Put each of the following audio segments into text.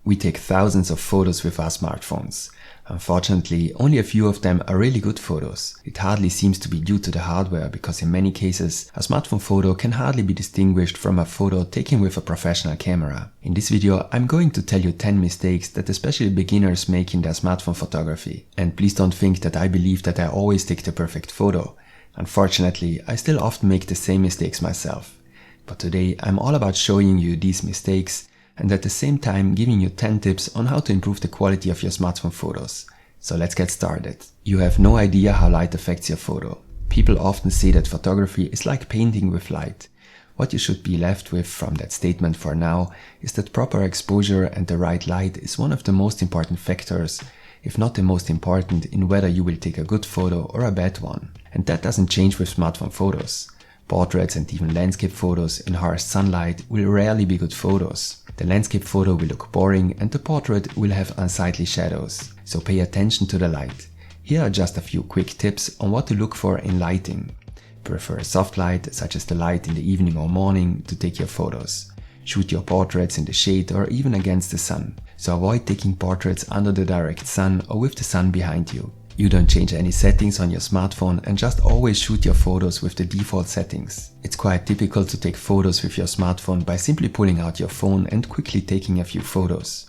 We take thousands of photos with our smartphones. Unfortunately, only a few of them are really good photos. It hardly seems to be due to the hardware, because in many cases, a smartphone photo can hardly be distinguished from a photo taken with a professional camera. In this video, I'm going to tell you 10 mistakes that especially beginners make in their smartphone photography. And please don't think that I believe that I always take the perfect photo. Unfortunately, I still often make the same mistakes myself. But today, I'm all about showing you these mistakes and at the same time giving you 10 tips on how to improve the quality of your smartphone photos. So let's get started. You have no idea how light affects your photo. People often say that photography is like painting with light. What you should be left with from that statement for now is that proper exposure and the right light is one of the most important factors, if not the most important, in whether you will take a good photo or a bad one. And that doesn't change with smartphone photos. Portraits and even landscape photos in harsh sunlight will rarely be good photos. The landscape photo will look boring and the portrait will have unsightly shadows. So pay attention to the light. Here are just a few quick tips on what to look for in lighting. Prefer soft light, such as the light in the evening or morning, to take your photos. Shoot your portraits in the shade or even against the sun. So avoid taking portraits under the direct sun or with the sun behind you. You don't change any settings on your smartphone and just always shoot your photos with the default settings. It's quite typical to take photos with your smartphone by simply pulling out your phone and quickly taking a few photos.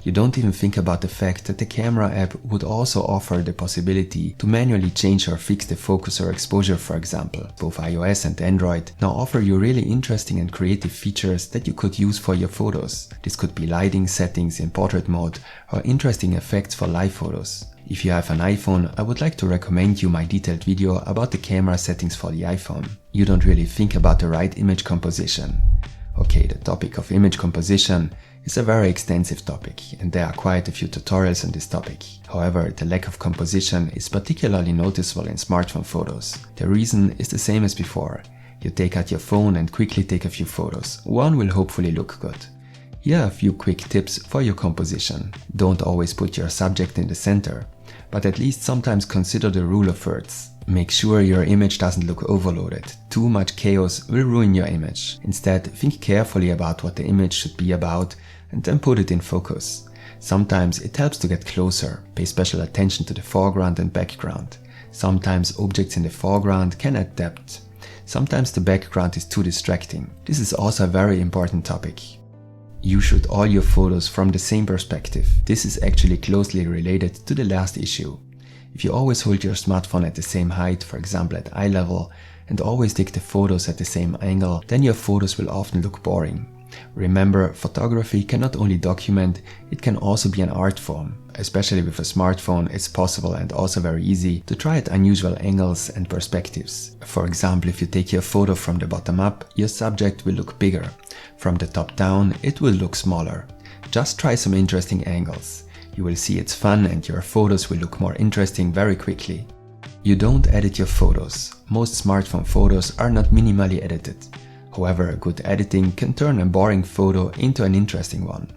You don't even think about the fact that the camera app would also offer the possibility to manually change or fix the focus or exposure, for example. Both iOS and Android now offer you really interesting and creative features that you could use for your photos. This could be lighting settings in portrait mode or interesting effects for live photos. If you have an iPhone, I would like to recommend you my detailed video about the camera settings for the iPhone. You don't really think about the right image composition. Okay, the topic of image composition is a very extensive topic, and there are quite a few tutorials on this topic. However, the lack of composition is particularly noticeable in smartphone photos. The reason is the same as before. You take out your phone and quickly take a few photos. One will hopefully look good. Here are a few quick tips for your composition. Don't always put your subject in the center, but at least sometimes consider the rule of thirds. Make sure your image doesn't look overloaded. Too much chaos will ruin your image. Instead, think carefully about what the image should be about and then put it in focus. Sometimes it helps to get closer. Pay special attention to the foreground and background. Sometimes objects in the foreground can add depth. Sometimes the background is too distracting. This is also a very important topic. You shoot all your photos from the same perspective. This is actually closely related to the last issue. If you always hold your smartphone at the same height, for example at eye level, and always take the photos at the same angle, then your photos will often look boring. Remember, photography can not only document, it can also be an art form. Especially with a smartphone, it's possible and also very easy to try at unusual angles and perspectives. For example, if you take your photo from the bottom up, your subject will look bigger. From the top down, it will look smaller. Just try some interesting angles. You will see it's fun and your photos will look more interesting very quickly. You don't edit your photos. Most smartphone photos are not minimally edited. However, good editing can turn a boring photo into an interesting one.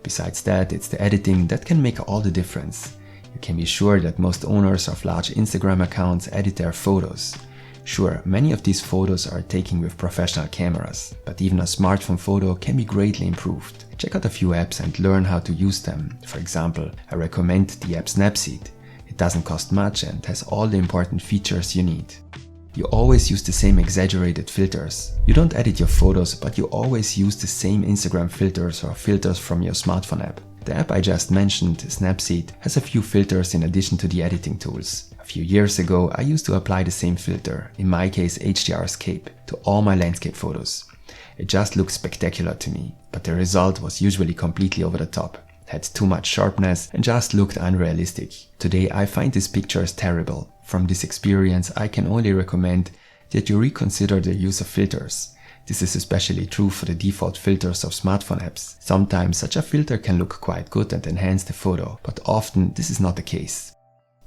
Besides that, it's the editing that can make all the difference. You can be sure that most owners of large Instagram accounts edit their photos. Sure, many of these photos are taken with professional cameras, but even a smartphone photo can be greatly improved. Check out a few apps and learn how to use them. For example, I recommend the app Snapseed. It doesn't cost much and has all the important features you need. You always use the same exaggerated filters. You don't edit your photos, but you always use the same Instagram filters or filters from your smartphone app. The app I just mentioned, Snapseed, has a few filters in addition to the editing tools. A few years ago, I used to apply the same filter, in my case HDR Escape, to all my landscape photos. It just looked spectacular to me, but the result was usually completely over the top. Had too much sharpness and just looked unrealistic. Today I find these pictures terrible. From this experience, I can only recommend that you reconsider the use of filters. This is especially true for the default filters of smartphone apps. Sometimes such a filter can look quite good and enhance the photo, but often this is not the case.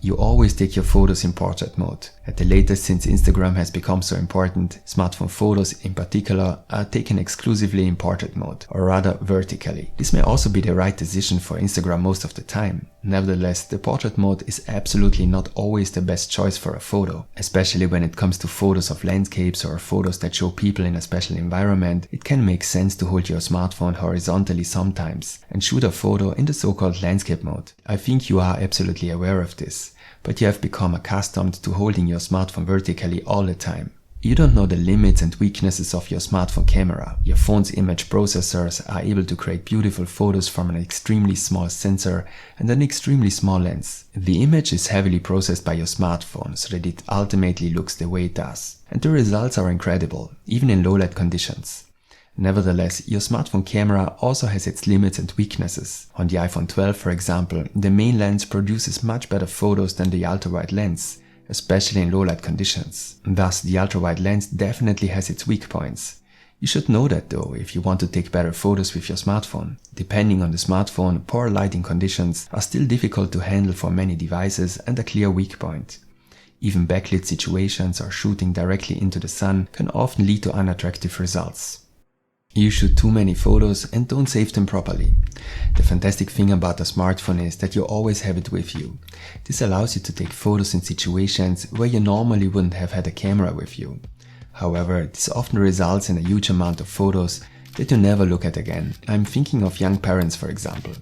You always take your photos in portrait mode. At the latest, since Instagram has become so important, smartphone photos in particular are taken exclusively in portrait mode, or rather vertically. This may also be the right decision for Instagram most of the time. Nevertheless, the portrait mode is absolutely not always the best choice for a photo. Especially when it comes to photos of landscapes or photos that show people in a special environment, it can make sense to hold your smartphone horizontally sometimes and shoot a photo in the so-called landscape mode. I think you are absolutely aware of this, but you have become accustomed to holding your smartphone vertically all the time. You don't know the limits and weaknesses of your smartphone camera. Your phone's image processors are able to create beautiful photos from an extremely small sensor and an extremely small lens. The image is heavily processed by your smartphone so that it ultimately looks the way it does. And the results are incredible, even in low light conditions. Nevertheless, your smartphone camera also has its limits and weaknesses. On the iPhone 12, for example, the main lens produces much better photos than the ultra-wide lens, especially in low light conditions. Thus, the ultra-wide lens definitely has its weak points. You should know that though if you want to take better photos with your smartphone. Depending on the smartphone, poor lighting conditions are still difficult to handle for many devices and a clear weak point. Even backlit situations or shooting directly into the sun can often lead to unattractive results. You shoot too many photos and don't save them properly. The fantastic thing about a smartphone is that you always have it with you. This allows you to take photos in situations where you normally wouldn't have had a camera with you. However, this often results in a huge amount of photos that you never look at again. I'm thinking of young parents, for example.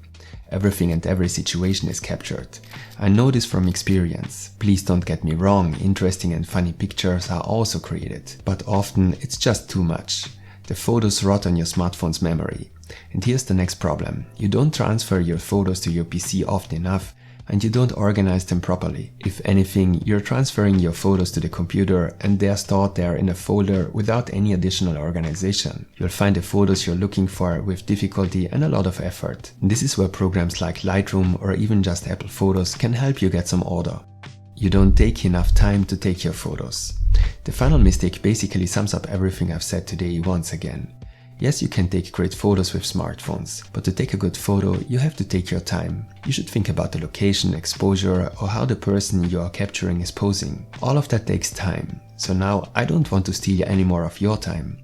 Everything and every situation is captured. I know this from experience. Please don't get me wrong, interesting and funny pictures are also created, but often it's just too much. The photos rot on your smartphone's memory. And here's the next problem. You don't transfer your photos to your PC often enough and you don't organize them properly. If anything, you're transferring your photos to the computer and they're stored there in a folder without any additional organization. You'll find the photos you're looking for with difficulty and a lot of effort. This is where programs like Lightroom or even just Apple Photos can help you get some order. You don't take enough time to take your photos. The final mistake basically sums up everything I've said today once again. Yes, you can take great photos with smartphones, but to take a good photo, you have to take your time. You should think about the location, exposure, or how the person you are capturing is posing. All of that takes time. So now I don't want to steal any more of your time.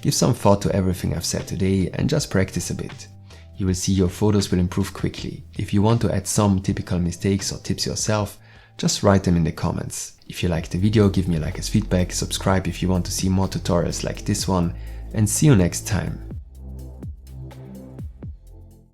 Give some thought to everything I've said today and just practice a bit. You will see your photos will improve quickly. If you want to add some typical mistakes or tips yourself, just write them in the comments. If you liked the video, give me a like as feedback, subscribe if you want to see more tutorials like this one, and see you next time.